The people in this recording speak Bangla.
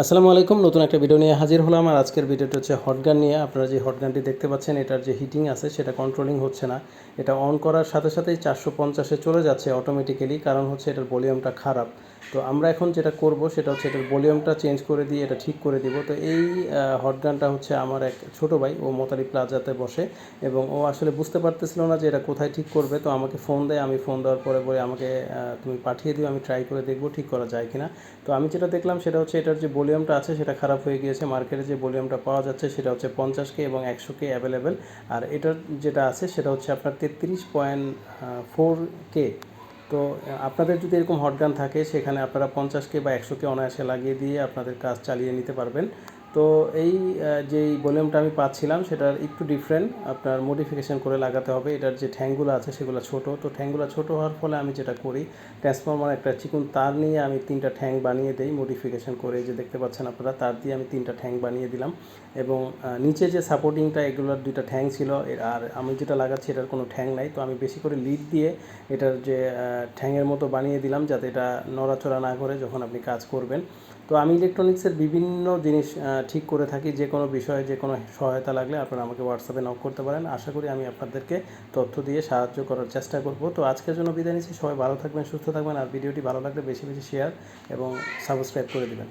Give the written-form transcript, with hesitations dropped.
আসসালামু আলাইকুম, নতুন একটা ভিডিও নিয়ে হাজির হলাম। আর আজকের ভিডিওটা হচ্ছে হটগান নিয়ে। আপনারা যে হটগানটি দেখতে পাচ্ছেন, এটার যে হিটিং আছে সেটা কন্ট্রোলিং হচ্ছে না। এটা অন করার সাথে সাথেই 450-এ চলে যাচ্ছে অটোমেটিক্যালি, কারণ হচ্ছে এটার ভলিউমটা খারাপ। তো আমরা এখন যেটা করব সেটা হচ্ছে এটার ভলিউমটা চেঞ্জ করে দিয়ে এটা ঠিক করে দিব। তো এই হটগানটা হচ্ছে আমার এক ছোটো ভাই, ও মোতালি প্লাজাতে বসে এবং ও আসলে বুঝতে পারতেছিল না যে এটা কোথায় ঠিক করবে। তো আমাকে ফোন দেয়, আমি ফোন দেওয়ার পরে বলে আমাকে তুমি পাঠিয়ে দিও, আমি ট্রাই করে দেখব ঠিক করা যায় কিনা। তো আমি যেটা দেখলাম সেটা হচ্ছে এটার যে ভলিউমটা আছে সেটা খারাপ হয়ে গিয়েছে। মার্কেটে যে ভলিউমটা পাওয়া যাচ্ছে সেটা হচ্ছে 50K এবং 100K অ্যাভেলেবেল। আর এটার যেটা আছে সেটা হচ্ছে আপনার 33.4K। তো আপনাদের যদি এরকম হটগান থাকে সেখানে আপনারা 50K বা 100K অনায়াসে লাগিয়ে দিয়ে আপনাদের কাজ চালিয়ে নিতে পারবেন। তো এই যেই ভলিউমটা আমি পাচ্ছিলাম সেটার একটু ডিফারেন্ট, আপনার মডিফিকেশান করে লাগাতে হবে। এটার যে ঠ্যাংগুলো আছে সেগুলো ছোট, তো ঠ্যাংগুলো ছোট হওয়ার ফলে আমি যেটা করি, ট্রান্সফরমার একটা চিকন তার নিয়ে আমি 3টা ঠ্যাং বানিয়ে দেই মডিফিকেশান করে। যে দেখতে পাচ্ছেন আপনারা, তার দিয়ে আমি 3টা ঠ্যাং বানিয়ে দিলাম এবং নিচে যে সাপোর্টিংটা এগুলোর 2টা ঠ্যাং ছিল, আর আমি যেটা লাগাচ্ছি এটার কোনো ঠ্যাং নাই। তো আমি বেশি করে লিড দিয়ে এটার যে ঠ্যাংয়ের মতো বানিয়ে দিলাম যাতে এটা নড়াচড়া না করে যখন আপনি কাজ করবেন। তো আমি ইলেকট্রনিক্সের বিভিন্ন জিনিস ঠিক করে থাকি। যে কোনো বিষয়ে যে কোনো সহায়তা লাগলে আপনারা আমাকে হোয়াটসঅ্যাপে নক করতে পারেন। আশা করি আমি আপনাদেরকে তথ্য দিয়ে সাহায্য করার চেষ্টা করব। তো আজকের জন্য বিদায় নিচ্ছি। সবাই ভালো থাকবেন, সুস্থ থাকবেন। আর ভিডিওটি ভালো লাগলে বেশি বেশি শেয়ার এবং সাবস্ক্রাইব করে দেবেন।